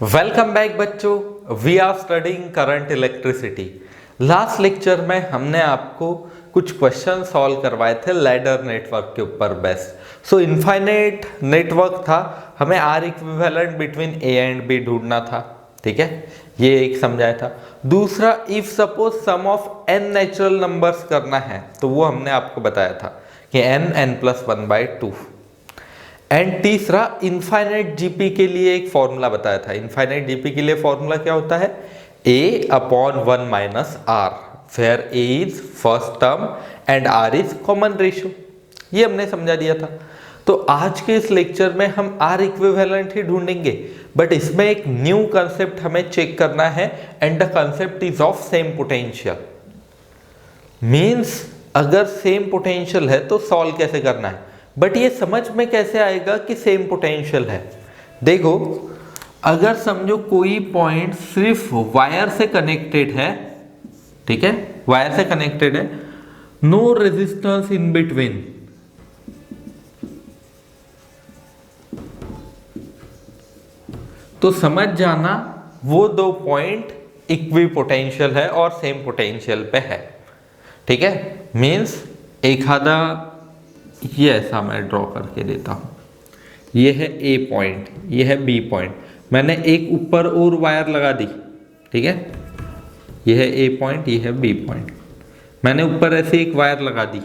Welcome back बच्चों, we are studying current electricity. Last lecture में हमने आपको कुछ क्वेश्चन सॉल्व करवाए थे लैडर नेटवर्क के ऊपर बेस्ड। सो इनफाइनाइट नेटवर्क था, हमें R equivalent between A and B ढूंढना था। ठीक है, ये एक समझाया था। दूसरा, if suppose sum of N natural numbers करना है तो वो हमने आपको बताया था कि n+1/2। एंड तीसरा, इनफाइनाइट जीपी के लिए एक फॉर्मूला बताया था। इनफाइनाइट जीपी के लिए फॉर्मूला क्या होता है? a/1 - r, where a is first term and r is common ratio. ये हमने समझा दिया था। तो आज के इस लेक्चर में हम r इक्विवेलेंट ही ढूंढेंगे, बट इसमें एक न्यू कंसेप्ट हमें चेक करना है and the concept is of same potential. Means अगर सेम पोटेंशियल है तो सॉल्व कैसे करना है, बट ये समझ में कैसे आएगा कि सेम पोटेंशियल है। देखो, अगर समझो कोई पॉइंट सिर्फ वायर से कनेक्टेड है, ठीक है, वायर से कनेक्टेड है, नो रेजिस्टेंस इन बिटवीन, तो समझ जाना वो दो पॉइंट इक्वी पोटेंशियल है और सेम पोटेंशियल पे है। ठीक है, मीन्स एक आधा ये ऐसा मैं ड्रॉ करके देता हूँ। ये है ए पॉइंट, ये है बी पॉइंट। मैंने एक ऊपर और वायर लगा दी, ठीक है, ये है ए पॉइंट, ये है बी पॉइंट। मैंने ऊपर ऐसे एक वायर लगा दी।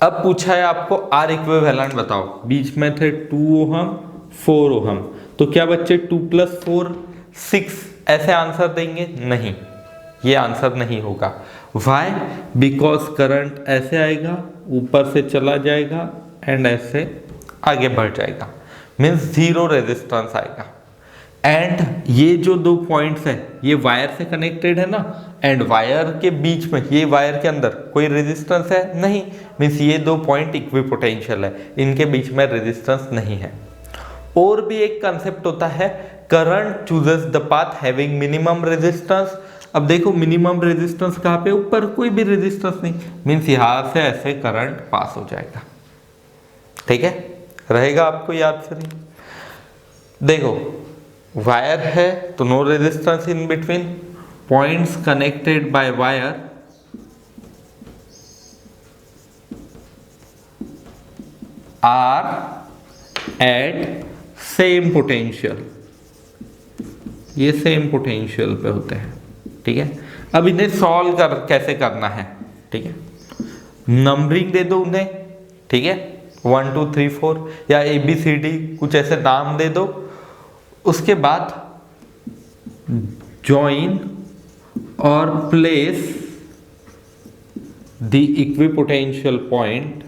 अब पूछा है आपको आर इक्विवेलेंट बताओ। बीच में थे 2 ओहम 4 ओहम, तो क्या बच्चे 2 + 4 6 ऐसे आंसर देंगे? नहीं, ये आंसर नहीं होगा। वाई? बिकॉज करंट ऐसे आएगा, ऊपर से चला जाएगा एंड ऐसे आगे बढ़ जाएगा, मीन्स 0 रेजिस्टेंस आएगा। एंड ये जो दो पॉइंट्स हैं ये वायर से कनेक्टेड है ना, एंड वायर के बीच में, ये वायर के अंदर कोई रेजिस्टेंस है नहीं, मीन्स ये दो पॉइंट इक्वी पोटेंशियल है, इनके बीच में रेजिस्टेंस नहीं है। और भी एक कंसेप्ट होता है, current chooses the path having minimum resistance. अब देखो, मिनिमम रेजिस्टेंस कहाँ पे? ऊपर कोई भी रेजिस्टेंस नहीं, मीन्स यहां से ऐसे करंट पास हो जाएगा। ठीक है, रहेगा आपको याद फिर। देखो, वायर है तो no resistance in between, points connected by wire are at same potential, ये सेम पोटेंशियल पे होते हैं। ठीक है, अब इन्हें सॉल्व कैसे करना है? ठीक है, नंबरिंग दे दो उन्हें, ठीक है, 1 2 3 4 या ABCD कुछ ऐसे नाम दे दो। उसके बाद जॉइन और place the equipotential point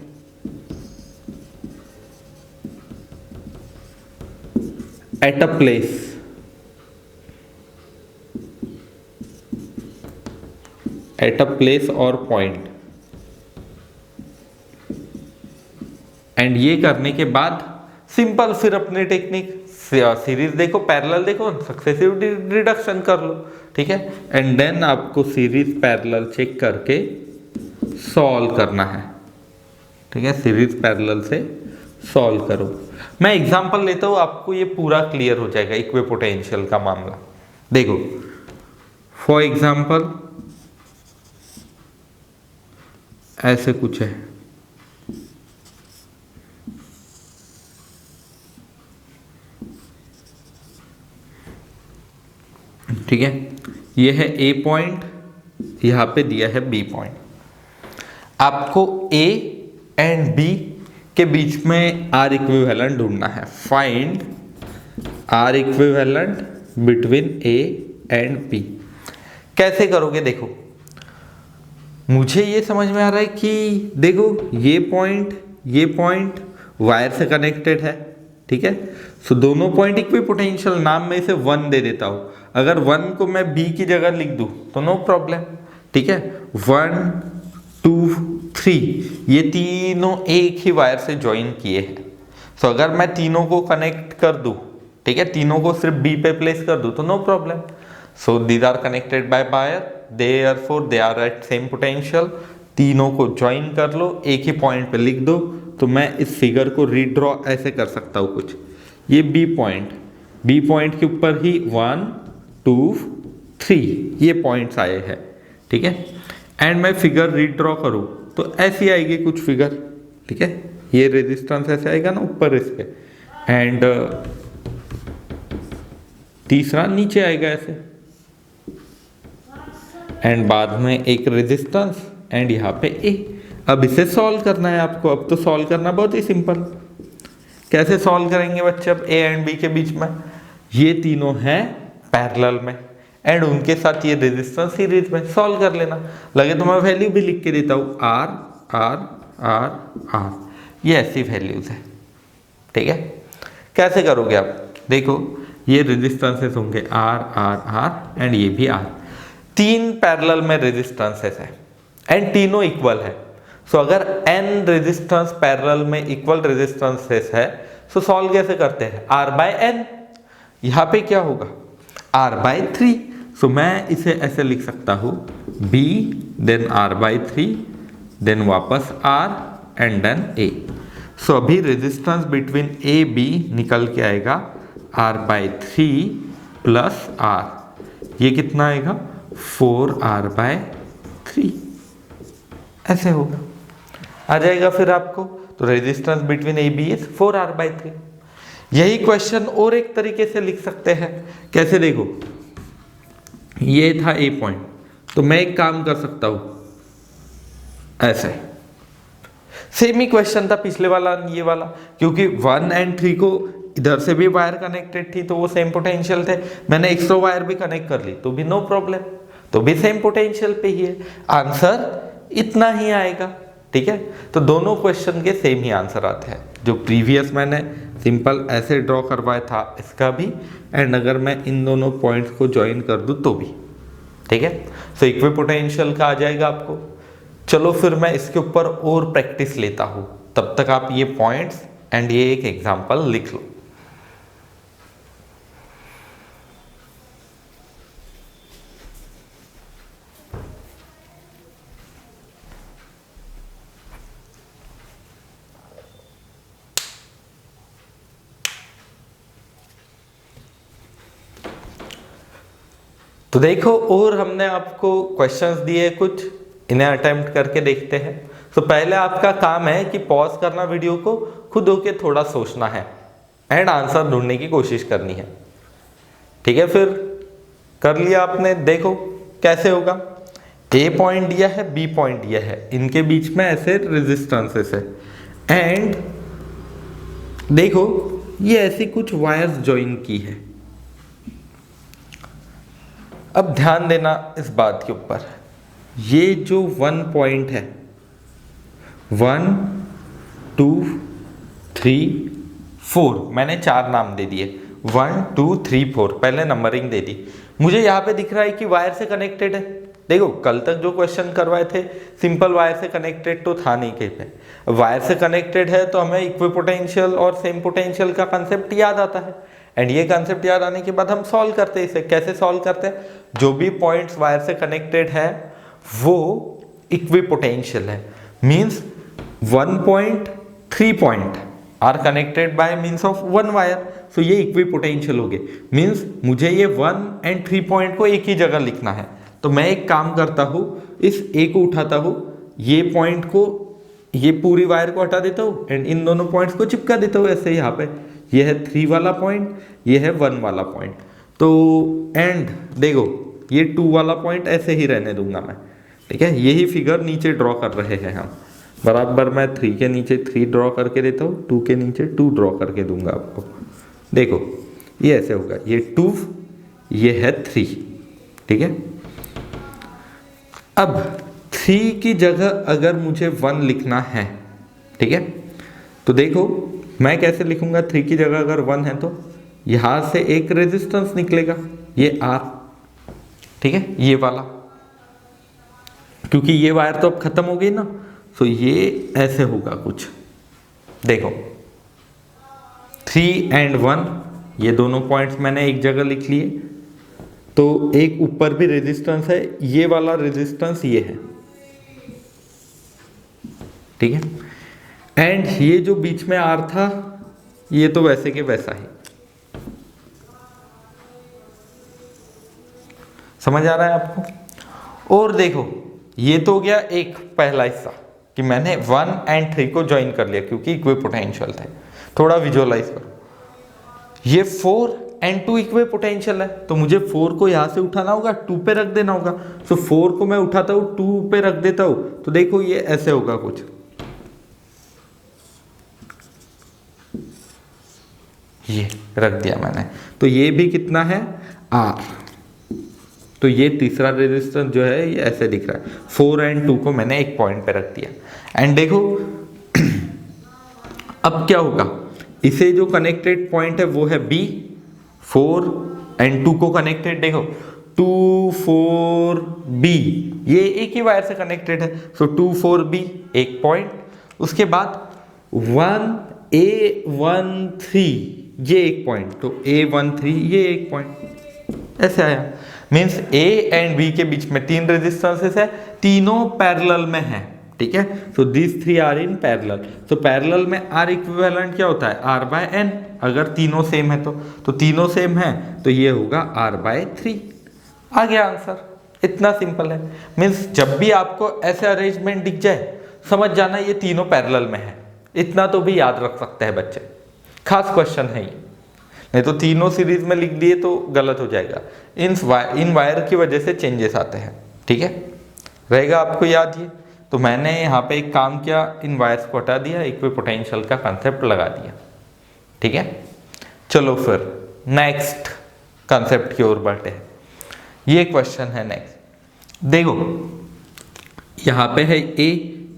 at a place, at a place और पॉइंट। एंड ये करने के बाद सिंपल फिर अपनी टेक्निक, सीरीज देखो, पैरेलल देखो, सक्सेसिव रिडक्शन कर लो। ठीक है, एंड देन आपको सीरीज पैरेलल चेक करके सॉल्व करना है। ठीक है, सीरीज पैरेलल से सॉल्व करो। मैं एग्जांपल लेता हूं, आपको ये पूरा क्लियर हो जाएगा इक्विपोटेंशियल का मामला। देखो, फॉर एग्जांपल ऐसे कुछ है, ठीक है, ये है ए पॉइंट, यहां पे दिया है बी पॉइंट। आपको ए एंड बी के बीच में आर इक्विवेलेंट ढूंढना है। Find R equivalent between A and B. कैसे करोगे? देखो, मुझे ये समझ में आ रहा है कि देखो, ये पॉइंट वायर से कनेक्टेड है, ठीक है, सो दोनों पॉइंट इक्वी पोटेंशियल, नाम में इसे 1 दे देता हूं। अगर 1 को मैं बी की जगह लिख दूं तो नो प्रॉब्लम। ठीक है, 1 2 3 ये तीनों एक ही वायर से ज्वाइन किए हैं। सो अगर मैं तीनों को कनेक्ट कर दूं, ठीक है, तीनों को सिर्फ बी पे प्लेस कर दूं तो no problem. So these are connected by wire, therefore they are at same potential. तीनों को ज्वाइन कर लो, एक ही पॉइंट पे लिख दो। तो मैं इस फिगर को रीड्रॉ ऐसे कर सकता हूँ कुछ, ये बी पॉइंट, बी पॉइंट के ऊपर ही 1 2 3 ये पॉइंट्स आए हैं, ठीक है। एंड मैं फिगर रीड्रॉ करूँ तो ऐसी आएगी कुछ फिगर, ठीक है। ये रेजिस्टेंस ऐसे आएगा ना ऊपर इसके, एंड तीसरा नीचे आएगा ऐसे, एंड बाद में एक रेजिस्टेंस एंड यहाँ पे ए। अब इसे सॉल्व करना है आपको। अब तो सॉल्व करना बहुत ही सिंपल। कैसे सॉल्व करेंगे बच्चे? अब ए एंड बी के बीच में ये तीनों हैं पैरेलल में एंड उनके साथ ये रेजिस्टेंस सीरीज में, सॉल्व कर लेना। लगे तो मैं वैल्यू भी लिख के देता हूँ, आर आर आर आर, ये ऐसी वैल्यूज है, ठीक है। कैसे करोगे आप? देखो ये रेजिस्टेंसेस होंगे आर आर आर एंड ये भी आर, तीन पैरेलल में रेजिस्टेंसेस है एंड तीनों इक्वल है। सो अगर n रेजिस्टेंस पैरेलल में इक्वल रेजिस्टेंसेस है सो सॉल्व कैसे करते हैं? r बाय n, यहाँ पे क्या होगा? r by 3। सो मैं इसे ऐसे लिख सकता हूँ b then r by 3 then वापस r and then a। So अभी रेजिस्टेंस बिटवीन a b निकल के आएगा r बाय 3 प्लस r, ये कितना आएगा? 4r बाय 3, ऐसे होगा, आ जाएगा फिर आपको। तो resistance between A B is 4r by 3। यही क्वेश्चन और एक तरीके से लिख सकते हैं। कैसे? देखो ये था ए पॉइंट, तो मैं एक काम कर सकता हूं ऐसे, सेम ही क्वेश्चन था पिछले वाला ये वाला, क्योंकि 1 एंड 3 को इधर से भी वायर कनेक्टेड थी तो वो सेम पोटेंशियल थे। मैंने एक्स्ट्रा वायर भी कनेक्ट कर ली तो भी नो प्रॉब्लम, तो भी सेम पोटेंशियल पे ही है। आंसर इतना ही आएगा, ठीक है। तो दोनों क्वेश्चन के सेम ही आंसर आते हैं। जो प्रीवियस मैंने सिंपल ऐसे ड्रॉ करवाया था इसका भी, एंड अगर मैं इन दोनों पॉइंट्स को ज्वाइन कर दूं तो भी, ठीक है। सो इक्विपोटेंशियल का आ जाएगा आपको। चलो फिर मैं इसके ऊपर और प्रैक्टिस लेता हूं, तब तक आप ये पॉइंट्स एंड ये एक एग्जांपल लिख लो। तो देखो, और हमने आपको क्वेश्चंस दिए कुछ, इन्हें अटेम्प्ट करके देखते हैं। तो पहले आपका काम है कि पॉज करना वीडियो को, खुद होके थोड़ा सोचना है एंड आंसर ढूंढने की कोशिश करनी है, ठीक है। फिर कर लिया आपने, देखो कैसे होगा। ए पॉइंट दिया है, बी पॉइंट दिया है, इनके बीच में ऐसे रेजिस्टेंसेस है एंड देखो ये ऐसी कुछ वायर्स ज्वाइन की है। अब ध्यान देना इस बात के ऊपर, ये जो 1 पॉइंट है, 1 2 3 4, मैंने 4 नाम दे दिए, 1 2 3 4, पहले नंबरिंग दे दी। मुझे यहाँ पे दिख रहा है कि वायर से कनेक्टेड है। देखो कल तक जो क्वेश्चन करवाए थे सिंपल वायर से कनेक्टेड तो था नहीं कहीं पे। वायर से कनेक्टेड है तो हमें इक्विपोटेंशियल और सेम पोटेंशियल का कंसेप्ट याद आता है, एंड ये कंसेप्ट याद आने के बाद हम सॉल्व करते हैं इसे। कैसे सॉल्व करते हैं? जो भी पॉइंट्स वायर से कनेक्टेड है वो इक्विपोटेंशियल है, means 1 point 3 point are connected by means of 1 wire, so ये इक्विपोटेंशियल हो गए। मींस मुझे ये 1 एंड 3 पॉइंट को एक ही जगह लिखना है, तो मैं एक काम करता हूँ, इस ए को उठाता हूँ, ये पॉइंट को, ये पूरी वायर को हटा देता हूँ एंड इन दोनों पॉइंट्स को चिपका देता हूँ ऐसे। यहाँ पे ये है 3 वाला पॉइंट, ये है 1 वाला पॉइंट, तो एंड देखो ये 2 वाला पॉइंट ऐसे ही रहने दूंगा मैं, ठीक है। यही फिगर नीचे ड्रॉ कर रहे हैं हम, बराबर मैं 3 के नीचे 3 ड्रॉ करके देता हूँ, 2 के नीचे 2 ड्रॉ करके दूंगा आपको। देखो ये ऐसे होगा, ये 2 ये है 3, ठीक है। अब 3 की जगह अगर मुझे 1 लिखना है, ठीक है, तो देखो मैं कैसे लिखूंगा। 3 की जगह अगर 1 है तो यहां से एक रेजिस्टेंस निकलेगा, ये R, ठीक है, ये वाला, क्योंकि ये वायर तो अब खत्म हो गई ना, तो ये ऐसे होगा कुछ। देखो 3 एंड 1 ये दोनों पॉइंट्स मैंने एक जगह लिख लिए, तो एक ऊपर भी रेजिस्टेंस है, ये वाला रेजिस्टेंस ये है, ठीक है। एंड ये जो बीच में R था ये तो वैसे के वैसा ही, समझ आ रहा है आपको? और देखो ये तो हो गया एक पहला हिस्सा कि मैंने 1 और 3 को ज्वाइन कर लिया क्योंकि इक्विपोटेंशियल थे। थोड़ा विजुअलाइज करो, ये 4 और 2 इक्विपोटेंशियल है तो मुझे 4 को यहां से उठाना होगा, 2 पे रख देना होगा। तो 4 को मैं उठाता हूं 2 पे रख देता हूं तो देखो ये ऐसे होगा कुछ, ये रख दिया मैंने, तो ये भी कितना है R। तो ये तीसरा रेजिस्टेंस जो है ये ऐसे दिख रहा है, 4 और 2 को मैंने एक पॉइंट पे रख दिया। एंड देखो अब क्या होगा, इसे जो कनेक्टेड पॉइंट है वो है B, 4 और 2 को कनेक्टेड, देखो 2 4 B, ये एक ही वायर से कनेक्टेड है। सो 2 4 B एक पॉइंट, उसके बाद 1 A 1 3 ये एक पॉइंट, तो A 1 3 ये एक पॉइंट, ऐसे आया। मीन्स A एंड B के बीच में 3 रेजिस्टेंसेस है, तीनों पैरेलल में है, ठीक है। So this 3 are in parallel. तो पैरेलल में R इक्विवेलेंट क्या होता है, R/N, अगर तीनों सेम है तो तीनों सेम है तो ये होगा R/3। आ गया आंसर, इतना सिंपल है। मीन्स जब भी आपको ऐसे अरेंजमेंट दिख जाए समझ जाना ये तीनों पैरेलल में है, इतना तो भी याद रख सकते हैं बच्चे, खास क्वेश्चन है ये, नहीं तो तीनों सीरीज में लिख दिए तो गलत हो जाएगा। इन वायर की वजह से चेंजेस आते हैं, ठीक है, रहेगा आपको याद ये। तो मैंने यहाँ पे एक काम किया, इन वायर्स को हटा दिया, इक्विपोटेंशियल का कंसेप्ट लगा दिया, ठीक है। चलो फिर नेक्स्ट कंसेप्ट की ओर बढ़ते हैं। ये क्वेश्चन है नेक्स्ट, देखो यहाँ पे है A,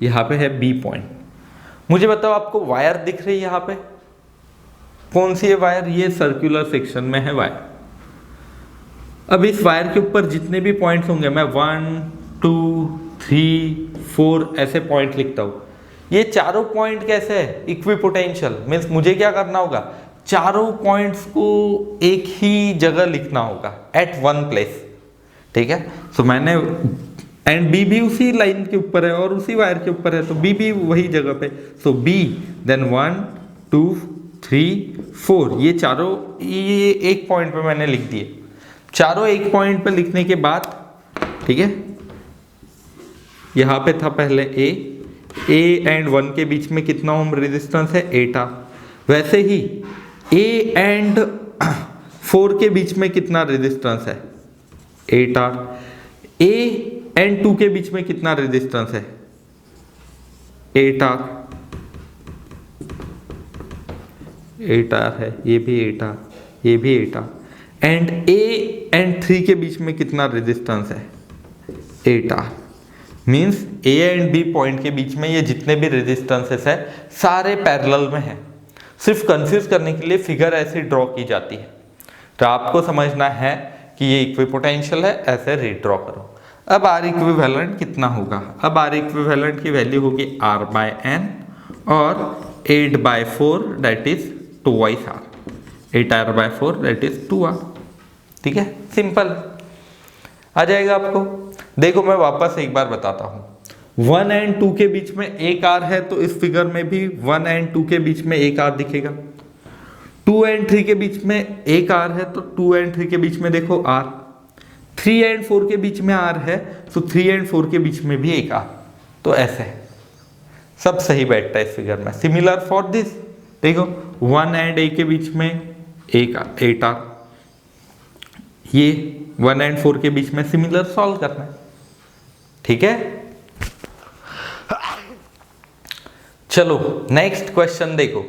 यहाँ पे है B पॉइंट। मुझे बताओ आपको वायर दिख रही है यहाँ पे, कौन सी है वायर, ये सर्कुलर सेक्शन में है वायर। अब इस वायर के ऊपर जितने भी पॉइंट्स होंगे मैं 1 2 3 4 ऐसे पॉइंट लिखता हूं। ये चारों पॉइंट कैसे है, इक्विपोटेंशियल। मीन्स मुझे क्या करना होगा, चारों पॉइंट्स को एक ही जगह लिखना होगा, एट वन प्लेस, ठीक है। सो मैंने एंड बी भी उसी लाइन के ऊपर है और उसी वायर के ऊपर है, तो बी भी वही जगह पे। सो बी देन 1 2 3 4, ये चारों ये एक पॉइंट पे मैंने लिख दिए। चारों एक पॉइंट पे लिखने के बाद, ठीक है, यहां पे था पहले A एंड 1 के बीच में कितना ओम रेजिस्टेंस है, 8R। वैसे ही A एंड 4 के बीच में कितना रेजिस्टेंस है, 8R। A एंड 2 के बीच में कितना रेजिस्टेंस है, 8R। 8R है, ये भी 8R, ये भी 8R। एंड A एंड 3 के बीच में कितना रेजिस्टेंस है, 8R। Means A and B point के बीच में ये जितने भी रेजिस्टेंसेस है सारे पैरेलल में है। सिर्फ कंफ्यूज करने के लिए फिगर ऐसे ड्रॉ की जाती है, तो आपको समझना है कि ये इक्विपोटेंशियल है, ऐसे रीड्रॉ करो। अब R इक्विवेलेंट कितना होगा, अब R इक्विवेलेंट की वैल्यू होगी R/N और 8/4 that is 2 R, 8R/4 that is 2R, ठीक है, सिंपल आ जाएगा आपको। देखो मैं वापस एक बार बताता हूं, 1 एंड 2 के बीच में एक R है तो इस फिगर में भी 1 एंड 2 के बीच में एक R दिखेगा। 2 एंड 3 के बीच में एक R है तो 2 एंड 3 के बीच में देखो R। 3 एंड 4 के बीच में R है तो 3 एंड 4 के बीच में भी एक R। तो ऐसे है, सब सही बैठता है इस फिगर में। सिमिलर फॉर दिस, देखो 1 एंड A के बीच में एक 8R, ये 1 एंड 4 के बीच में सिमिलर सॉल्व करना है, ठीक है। चलो नेक्स्ट क्वेश्चन देखो,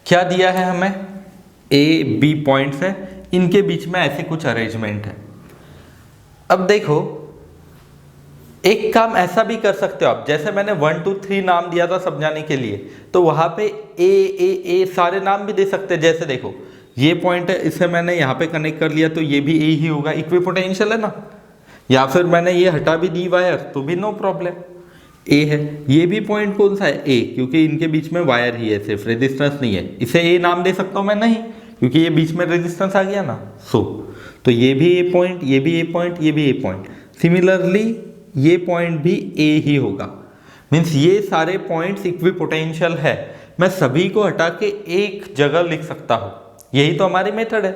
क्या दिया है हमें, A B पॉइंट्स है, इनके बीच में ऐसे कुछ अरेंजमेंट है। अब देखो एक काम ऐसा भी कर सकते हो आप, जैसे मैंने 1 2 3 नाम दिया था समझाने के लिए, तो वहां पे ए सारे नाम भी दे सकते हैं। जैसे देखो ये पॉइंट है, इसे मैंने यहाँ पे कनेक्ट कर लिया तो ये भी A ही होगा, इक्विपोटेंशियल है ना। या फिर मैंने ये हटा भी दी वायर तो भी नो प्रॉब्लम, A है। ये भी पॉइंट कौन सा है, A, क्योंकि इनके बीच में वायर ही है, सिर्फ रेजिस्टेंस नहीं है। इसे A नाम दे सकता हूँ मैं, नहीं, क्योंकि ये बीच में रेजिस्टेंस आ गया ना। तो ये भी A पॉइंट, ये भी A पॉइंट, ये भी A पॉइंट। सिमिलरली ये पॉइंट भी A ही होगा। मीन्स ये सारे पॉइंट्स इक्विपोटेंशियल है, मैं सभी को हटा के एक जगह लिख सकता हूँ। यही तो हमारी मेथड है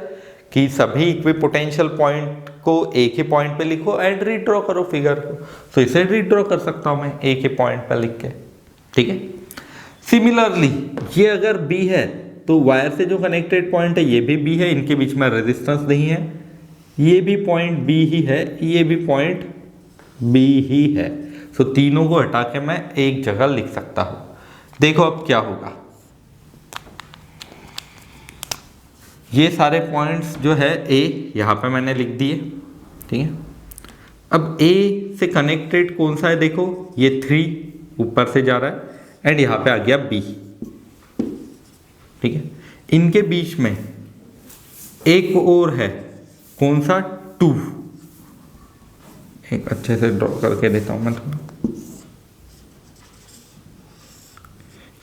कि सभी इक्विपोटेंशियल पॉइंट को एक ही पॉइंट पे लिखो एंड रीड्रॉ करो फिगर को। तो इसे रीड्रॉ कर सकता हूं मैं एक ही पॉइंट पे लिख के, ठीक है। सिमिलरली ये अगर बी है तो वायर से जो कनेक्टेड पॉइंट है ये भी बी है, इनके बीच में रेजिस्टेंस नहीं है, ये भी पॉइंट बी ही है, ये भी पॉइंट बी ही है। सो तीनों को हटा के मैं एक जगह लिख सकता हूं। देखो अब क्या होगा, ये सारे पॉइंट्स जो है ए यहाँ पे मैंने लिख दिए, ठीक है। अब ए से कनेक्टेड कौन सा है, देखो ये 3 ऊपर से जा रहा है एंड यहाँ पे आ गया बी, ठीक है। इनके बीच में एक और है, कौन सा, 2। एक अच्छे से ड्रॉ करके देता हूं मैं थोड़ा।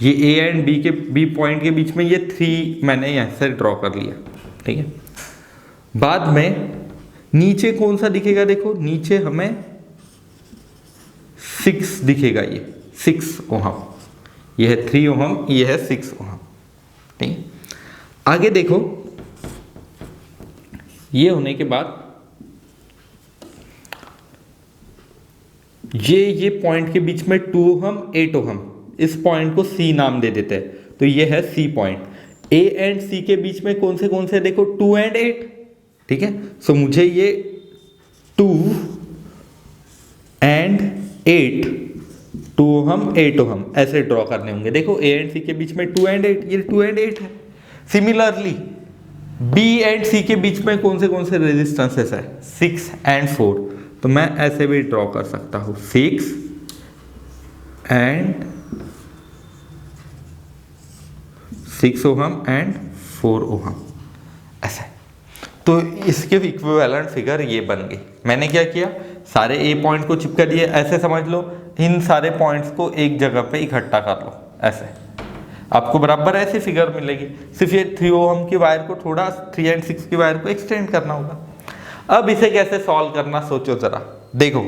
ये ए एंड बी के बी पॉइंट के बीच में ये 3 मैंने यहां से ड्रॉ कर लिया, ठीक है। बाद में नीचे कौन सा दिखेगा, देखो नीचे हमें 6 दिखेगा, ये 6 ओहम, ये है 3 ओहम, ये है 6 ओहम, ठीक है। आगे देखो, ये होने के बाद ये पॉइंट के बीच में 2 ओहम 8 ओहम, इस पॉइंट को सी नाम दे देते हैं, तो ये है सी पॉइंट। ए एंड सी के बीच में कौन से देखो 2 एंड 8, ठीक है। सो मुझे ये 2 एंड 8, 2 ओहम 8 ओहम ऐसे ड्रॉ करने होंगे। देखो ए एंड सी के बीच में 2 एंड 8, ये 2 एंड 8 है। सिमिलरली बी एंड सी के बीच में कौन से रेजिस्टेंसेस है, 6 एंड 4, तो मैं ऐसे भी ड्रॉ कर सकता हूं, 6 एंड 6 ओहम एंड 4 ओहम, ऐसे। तो इसके इक्विवेलेंट फिगर ये बन गई। मैंने क्या किया, सारे ए पॉइंट को चिपका दिए, ऐसे समझ लो इन सारे पॉइंट्स को एक जगह पे इकट्ठा कर लो, ऐसे आपको बराबर ऐसी फिगर मिलेगी। सिर्फ ये 3 ओहम की वायर को थोड़ा 3 एंड 6 की वायर को एक्सटेंड करना होगा। अब इसे कैसे सॉल्व करना सोचो जरा। देखो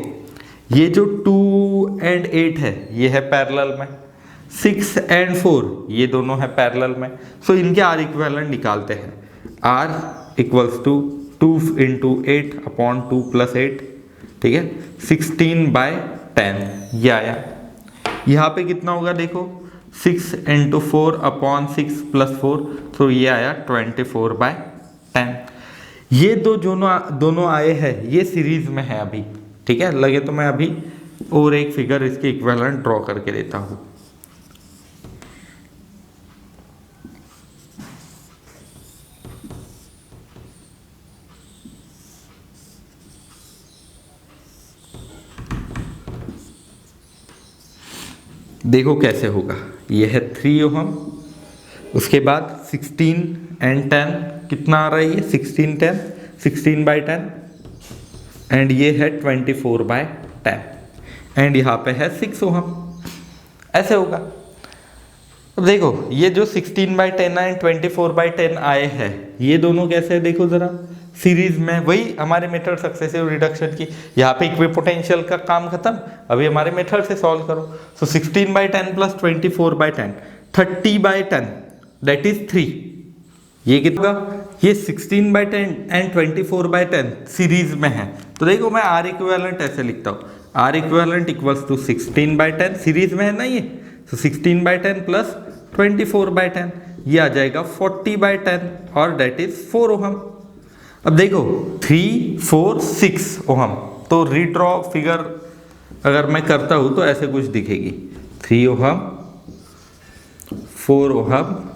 ये जो 2 एंड 8 है ये है पैरेलल में, 6 एंड 4 ये दोनों है पैरेलल में। सो इनके आर इक्विवेलेंट निकालते हैं। R equals to 2 into 8 upon 2 plus 8, ठीक है, 16/10 ये आया। यहाँ पे कितना होगा, देखो 6 इंटू 4 अपॉन 6 प्लस 4, तो ये आया 24/10। ये दोनों आए हैं, ये सीरीज में है अभी, ठीक है। लगे तो मैं अभी और एक फिगर इसके इक्विवेलेंट ड्रॉ करके देता हूं। देखो कैसे होगा, ये है 3 ओहम, उसके बाद 16 एंड 10 कितना आ रहा है, ये 16 10 16/10 एंड ये है 24/10 एंड यहाँ पे है 6 ओहम, ऐसे होगा। अब देखो ये जो 16/10 एंड 24/10 आए हैं, ये दोनों कैसे है, देखो जरा सीरीज में। वही हमारे मेथड सक्सेसिव रिडक्शन की, यहाँ पे इक्विपोटेंशियल का काम खत्म, अभी हमारे मेथड से सॉल्व करो। सो 16/10 प्लस 24/10 30/10 दैट इज 3। ये कितना, ये 16/10 एंड 24/10 सीरीज में है। तो देखो मैं आर इक्विवेलेंट ऐसे लिखता हूँ, R equivalent equals to 16/10, series में है ना ये, तो 16/10 प्लस 24/10 ये आ जाएगा 40/10 और दैट इज 4 ओहम। अब देखो 3 4 6 ओहम, तो रीड्रॉ फिगर अगर मैं करता हूं तो ऐसे कुछ दिखेगी, 3 ओहम 4 ओहम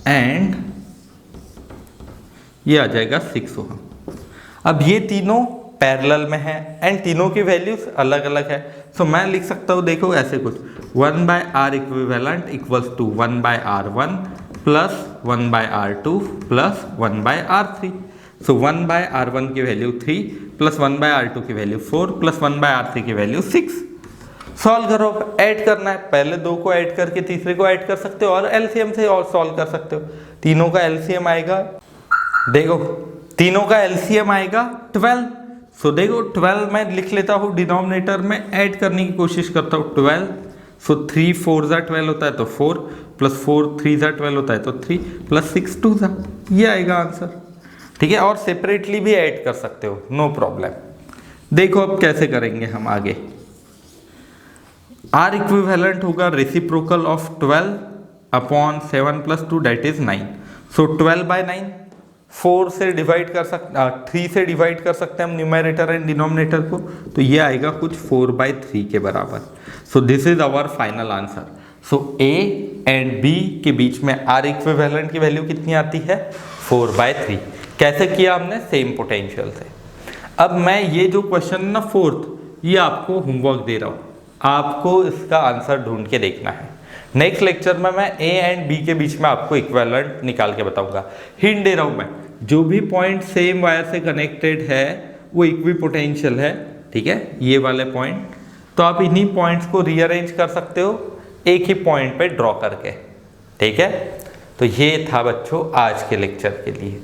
एंड ये आ जाएगा 6 ओहम। अब ये तीनों पैरेलल में है एंड तीनों की वैल्यूज अलग अलग है। सो मैं लिख सकता हूं, देखो ऐसे कुछ 1/R equivalent equals to 1/R1 plus 1/R2 plus 1/R3। So 1/R1 की वैल्यू 3 प्लस 1/R2 की वैल्यू 4 प्लस 1/R3 की वैल्यू 6। सॉल्व करो, ऐड करना है, पहले 2 को ऐड करके तीसरे को ऐड कर सकते हो और एलसीएम से और सॉल्व कर सकते हो। तीनों का एलसीएम आएगा, देखो तीनों का एलसीएम आएगा 12। सो देखो 12 मैं लिख लेता हूँ डिनोमिनेटर में, ऐड करने की कोशिश करता हूँ 12। सो 3 4 12 होता है तो 4 प्लस 4 3 12 होता है तो 3 प्लस 6 2 ये आएगा आंसर। ठीक है, और सेपरेटली भी ऐड कर सकते हो, नो प्रॉब्लम। देखो अब कैसे करेंगे हम आगे। आर इक्विवेलेंट होगा reciprocal of 12 upon 7 + 2 that is 9। सो 12/9 4 से डिवाइड कर सकते 3 से डिवाइड कर सकते हैं हम न्यूमरेटर एंड डिनोमिनेटर को, तो ये आएगा कुछ 4/3 के बराबर। So this is our final answer. So A and B के बीच में आर इक्विवेलेंट की वैल्यू कितनी आती है 4/3। कैसे किया हमने, सेम पोटेंशियल से। अब मैं ये जो क्वेश्चन ना फोर्थ, ये आपको होमवर्क दे रहा हूँ, आपको इसका आंसर ढूंढ के देखना है। नेक्स्ट लेक्चर में मैं ए एंड बी के बीच में आपको इक्विवेलेंट निकाल के बताऊंगा। हिंट दे रहा हूं मैं, जो भी पॉइंट सेम वायर से कनेक्टेड है वो इक्विपोटेंशियल है, ठीक है, ये वाले पॉइंट। तो आप इन्हीं पॉइंट्स को रीअरेंज कर सकते हो एक ही पॉइंट पे ड्रॉ करके, ठीक है। तो ये था बच्चों आज के लेक्चर के लिए।